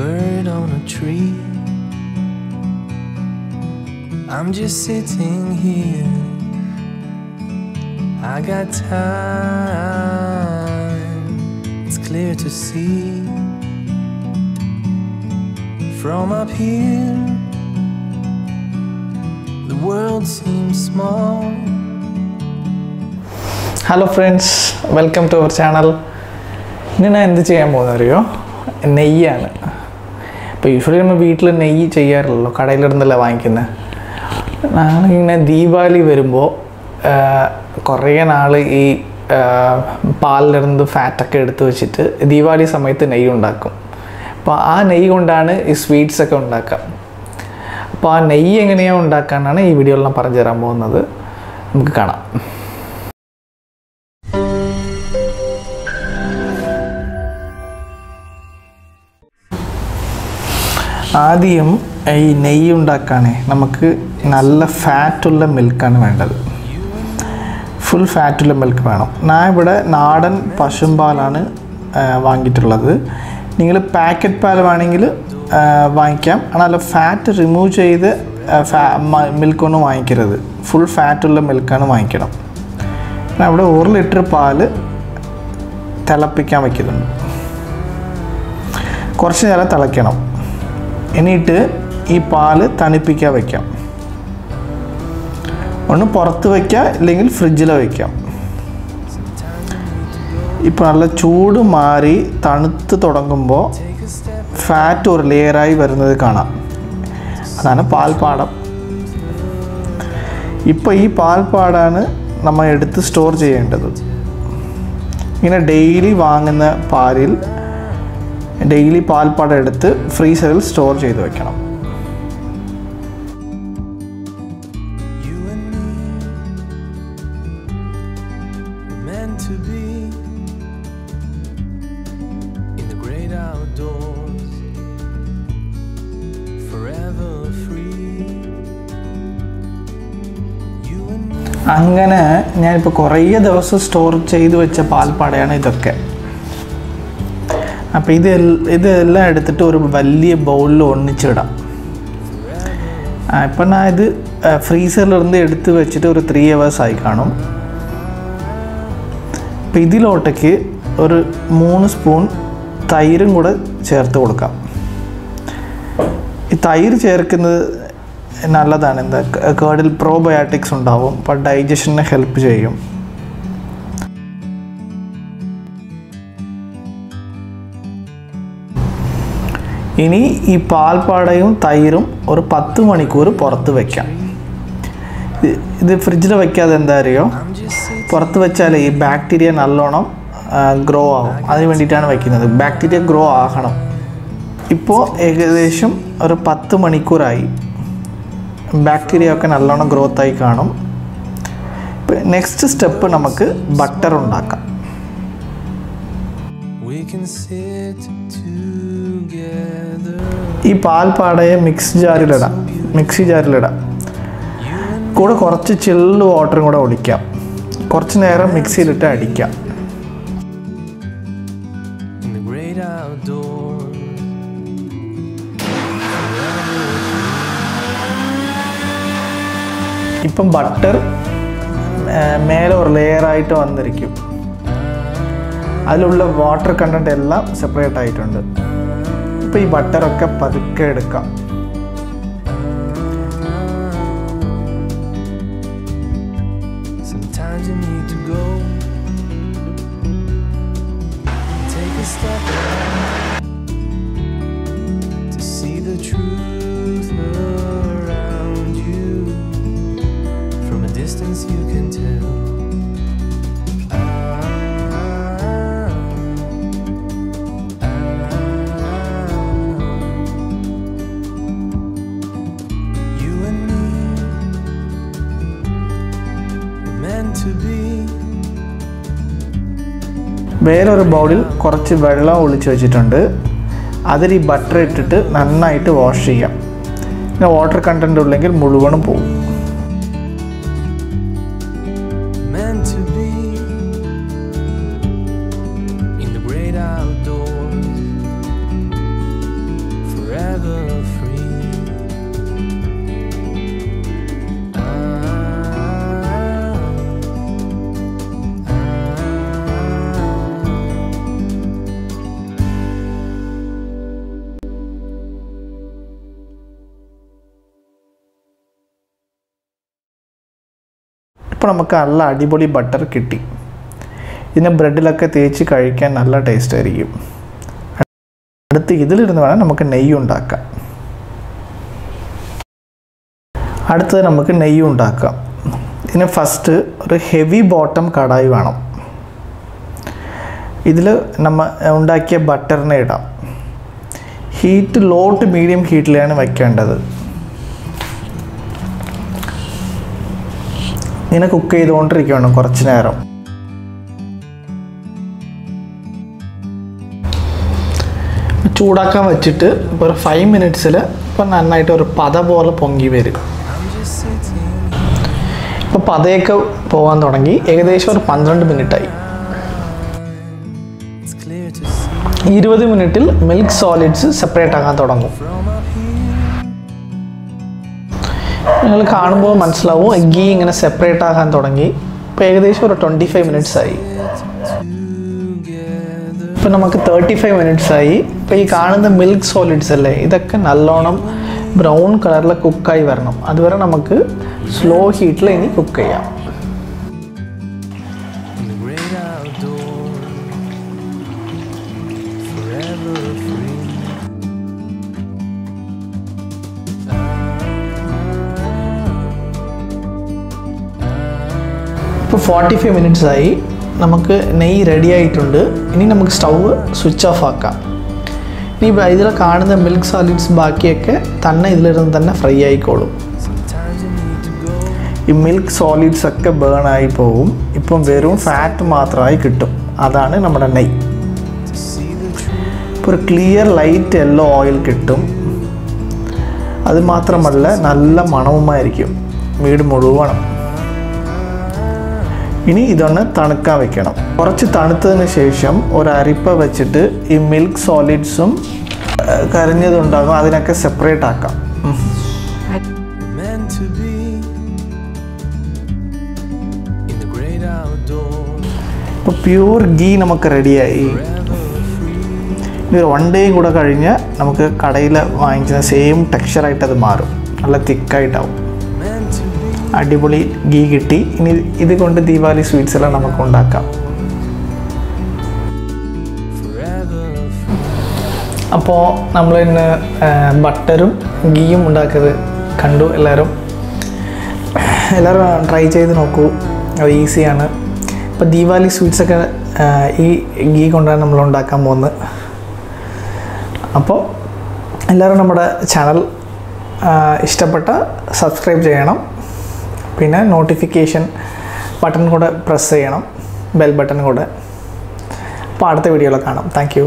bird on a tree. I'm just sitting here. I got time. It's clear to see. From up here, the world seems small. Hello friends, welcome to our channel. ഇന്ന് ഞാൻ എന്ത് ചെയ്യാൻ പോകുന്നറിയോ? നെയ്യാണ്. ഇപ്പോൾ usually നമ്മൾ വീട്ടിൽ നെയ്യ് ചെയ്യാറില്ലല്ലോ, കടയിലിരുന്നല്ല വാങ്ങിക്കുന്നത്. ഞാനിങ്ങനെ ദീപാവലി വരുമ്പോൾ കുറേ നാൾ ഈ പാലിലിരുന്ന് ഫാറ്റൊക്കെ എടുത്ത് വെച്ചിട്ട് ദീപാവലി സമയത്ത് നെയ്യ് ഉണ്ടാക്കും. അപ്പോൾ ആ നെയ്യ് കൊണ്ടാണ് ഈ സ്വീറ്റ്സൊക്കെ ഉണ്ടാക്കുക. അപ്പോൾ ആ നെയ്യ് എങ്ങനെയാണ് ഉണ്ടാക്കാനാണ് ഈ വീഡിയോയിൽ ഞാൻ പറഞ്ഞു തരാൻ പോകുന്നത്. നമുക്ക് കാണാം. ആദ്യം ഈ നെയ്യ് ഉണ്ടാക്കാനേ നമുക്ക് നല്ല ഫാറ്റുള്ള മിൽക്കാണ് വേണ്ടത്. ഫുൾ ഫാറ്റുള്ള മിൽക്ക് വേണം. ഞാൻ ഇവിടെ നാടൻ പശുമ്പാലാണ് വാങ്ങിയിട്ടുള്ളത്. നിങ്ങൾ പാക്കറ്റ് പാൽ വേണമെങ്കിൽ വാങ്ങിക്കാം. എന്നാൽ ഫാറ്റ് റിമൂവ് ചെയ്ത് മിൽക്കൊന്നും വാങ്ങിക്കരുത്. ഫുൾ ഫാറ്റുള്ള മിൽക്കാണ് വാങ്ങിക്കണം. ഞാൻ ഇവിടെ 1 ലിറ്റർ പാൽ തിളപ്പിക്കാൻ വയ്ക്കുന്നുണ്ട്. കുറച്ച് നേരം തിളയ്ക്കണം. എന്നിട്ട് ഈ പാല് തണുപ്പിക്കാൻ വയ്ക്കാം. ഒന്ന് പുറത്ത് വയ്ക്കാം, ഇല്ലെങ്കിൽ ഫ്രിഡ്ജിൽ വയ്ക്കാം. ഇപ്പോൾ നല്ല ചൂട് മാറി തണുത്ത് തുടങ്ങുമ്പോൾ ഫാറ്റ് ഒരു ലെയറായി വരുന്നത് കാണാം. അതാണ് പാൽപ്പാടം. ഇപ്പോൾ ഈ പാൽപ്പാടാണ് നമ്മൾ എടുത്ത് സ്റ്റോർ ചെയ്യേണ്ടത്. ഇങ്ങനെ ഡെയിലി വാങ്ങുന്ന പാലിൽ ഡെയിലി പാൽപ്പാടം എടുത്ത് ഫ്രീസറിൽ സ്റ്റോർ ചെയ്ത് വെക്കണം. അങ്ങനെ ഞാനിപ്പോൾ കുറേ ദിവസം സ്റ്റോർ ചെയ്ത് വെച്ച പാൽപ്പാടയാണ് ഇതൊക്കെ. അപ്പോൾ ഇതെല്ലാം എടുത്തിട്ട് ഒരു വലിയ ബൗളിൽ ഒന്നിച്ചിടാം. ഇപ്പം ഞാൻ ഇത് ഫ്രീസറിലിருந்து എടുത്ത് വെച്ചിട്ട് ഒരു 3 hours ആയി കാണും. അപ്പോൾ ഇതിലോട്ടേക്ക് ഒരു 3 സ്പൂൺ തൈരും കൂടെ ചേർത്ത് കൊടുക്കാം. ഈ തൈര് ചേർക്കുന്നത് നല്ലതാണ്. എന്താ കേർഡിൽ പ്രോബയോട്ടിക്സ് ഉണ്ടാവും. അപ്പോൾ ഡൈജഷനെ ഹെൽപ്പ് ചെയ്യും. ഇനി ഈ പാൽപ്പാടയും തൈരും ഒരു 10 മണിക്കൂർ പുറത്ത് വയ്ക്കാം. ഇത് ഫ്രിഡ്ജിൽ വയ്ക്കാതെ എന്താ അറിയോ, പുറത്ത് വെച്ചാൽ ഈ ബാക്ടീരിയ നല്ലോണം ഗ്രോ ആവും. അതിന് വേണ്ടിയിട്ടാണ് വയ്ക്കുന്നത്. ബാക്ടീരിയ ഗ്രോ ആകണം. ഇപ്പോൾ ഏകദേശം ഒരു 10 മണിക്കൂറായി. ബാക്ടീരിയ ഒക്കെ നല്ലോണം ഗ്രോത്തായി കാണും. നെക്സ്റ്റ് സ്റ്റെപ്പ് നമുക്ക് ബട്ടർ ഉണ്ടാക്കാം. ഈ പാൽപ്പാടയെ മിക്സി ജാറിലിടാം. കൂടെ കുറച്ച് ചില്ല് വാട്ടറും കൂടെ ഒഴിക്കാം. കുറച്ച് നേരം മിക്സിയിലിട്ട് അടിക്കാം. ഇപ്പം ബട്ടർ മേലെ ഒരു ലെയറായിട്ട് വന്നിരിക്കും. അതിലുള്ള വാട്ടർ കണ്ടൻറ്റ് എല്ലാം സെപ്പറേറ്റ് ആയിട്ടുണ്ട്. ഇപ്പോൾ ഈ ബട്ടറൊക്കെ പതുക്കെ എടുക്കാം. You can tell. You and me were meant to be. വേറൊരു ബൗളിൽ കുറച്ച് വെള്ളം ഒഴിച്ച് വെച്ചിട്ടുണ്ട്. അതിൽ ഈ ബട്ടർ ഇട്ടിട്ട് നന്നായിട്ട് വാഷ് ചെയ്യാം. പിന്നെ വാട്ടർ കണ്ടൻറ്റ് ഉണ്ടെങ്കിൽ മുഴുവനും പോകും. ഇപ്പോൾ നമുക്ക് നല്ല അടിപൊളി ബട്ടർ കിട്ടി. ഇതിനെ ബ്രെഡിലൊക്കെ തേച്ച് കഴിക്കാൻ നല്ല ടേസ്റ്റ് ആയിരിക്കും. അടുത്ത് ഇതിലിരുന്ന് വേണം നമുക്ക് നെയ്യ് ഉണ്ടാക്കാം. അടുത്തത് നമുക്ക് നെയ്യ് ഉണ്ടാക്കാം. ഇതിന് ഫസ്റ്റ് ഒരു ഹെവി ബോട്ടം കടായി വേണം. ഇതിൽ നമ്മൾ ഉണ്ടാക്കിയ ബട്ടറിനെ ഇടാം. ഹീറ്റ് ലോ ടു മീഡിയം ഹീറ്റിലാണ് വയ്ക്കേണ്ടത്. ഇങ്ങനെ കുക്ക് ചെയ്തുകൊണ്ടിരിക്കണം കുറച്ച് നേരം. ചൂടാക്കാൻ വെച്ചിട്ട് ഇപ്പോൾ ഒരു 5 മിനിറ്റ്സിൽ ഇപ്പോൾ നന്നായിട്ട് ഒരു പത പോലെ പൊങ്ങി വരും. ഇപ്പോൾ പതയൊക്കെ പോകാൻ തുടങ്ങി. ഏകദേശം ഒരു 12 മിനിറ്റായി. 20 മിനിറ്റിൽ മിൽക്ക് സോളിഡ്സ് സെപ്പറേറ്റ് ആകാൻ തുടങ്ങും. നിങ്ങൾ കാണുമ്പോൾ മനസ്സിലാവും ഗീ ഇങ്ങനെ സെപ്പറേറ്റ് ആകാൻ തുടങ്ങി. ഇപ്പോൾ ഏകദേശം ഒരു 25 മിനിറ്റ്സ് ആയി. ഇപ്പോൾ നമുക്ക് 35 മിനിറ്റ്സ് ആയി. ഇപ്പോൾ ഈ കാണുന്ന മിൽക്ക് സോളിഡ്സ് അല്ലേ, ഇതൊക്കെ നല്ലോണം ബ്രൗൺ കളറിൽ കുക്കായി വരണം. അതുവരെ നമുക്ക് സ്ലോ ഹീറ്റിൽ ഇനി കുക്ക് ചെയ്യാം. ഇപ്പോൾ 45 മിനിറ്റ്സ് ആയി. നമുക്ക് നെയ്യ് റെഡി ആയിട്ടുണ്ട്. ഇനി നമുക്ക് സ്റ്റൗവ് സ്വിച്ച് ഓഫ് ആക്കാം. ഇനി ഇതിൽ കാണുന്ന മിൽക്ക് സോളിഡ്സ് ബാക്കിയൊക്കെ തന്നെ ഇതിലിരുന്ന് തന്നെ ഫ്രൈ ആയിക്കോളും. ഈ മിൽക്ക് സോളിഡ്സ് ഒക്കെ ബേൺ ആയി പോകും. ഇപ്പം വെറും ഫാറ്റ് മാത്രമായി കിട്ടും. അതാണ് നമ്മുടെ നെയ്യ്. ഇപ്പോൾ ഒരു ക്ലിയർ ലൈറ്റ് യെല്ലോ ഓയിൽ കിട്ടും. അതുമാത്രമല്ല നല്ല മണവുമായിരിക്കും വീട് മുഴുവനും. ഇനി ഇതൊന്ന് തണുക്കാൻ വെക്കണം. കുറച്ച് തണുത്തതിന് ശേഷം ഒരു അരിപ്പ വെച്ചിട്ട് ഈ മിൽക്ക് സോളിഡ്സും കരഞ്ഞതുണ്ടാകും അതിനൊക്കെ സെപ്പറേറ്റ് ആക്കാം. ഇപ്പോൾ പ്യൂർ ഗീ നമുക്ക് റെഡിയായി. ഇനി ഒരു 1 ഡേ കൂടെ കഴിഞ്ഞ് നമുക്ക് കടയിൽ വാങ്ങിക്കുന്ന സെയിം ടെക്സ്ചറായിട്ട് അത് മാറും. നല്ല തിക്കായിട്ടാവും. അടിപൊളി ഗീ കിട്ടി. ഇനി ഇത് കൊണ്ട് ദീപാവലി സ്വീറ്റ്സ് എല്ലാം നമുക്ക് ഉണ്ടാക്കാം. അപ്പോൾ നമ്മൾ ഇന്ന് ബട്ടറും ഗീയും ഉണ്ടാക്കിയത് കണ്ടു. എല്ലാവരും ട്രൈ ചെയ്ത് നോക്കൂ. അത് ഈസിയാണ്. ഇപ്പോൾ ദീപാവലി സ്വീറ്റ്സൊക്കെ ഈ ഗീ കൊണ്ടാണ് നമ്മൾ ഉണ്ടാക്കാൻ പോകുന്നത്. അപ്പോൾ എല്ലാവരും നമ്മുടെ ചാനൽ ഇഷ്ടപ്പെട്ട സബ്സ്ക്രൈബ് ചെയ്യണം. പിന്നെ നോട്ടിഫിക്കേഷൻ ബട്ടൺ കൂടെ പ്രസ് ചെയ്യണം, ബെൽ ബട്ടൺ കൂടെ. അപ്പോൾ അടുത്ത വീഡിയോയിൽ കാണാം. Thank you.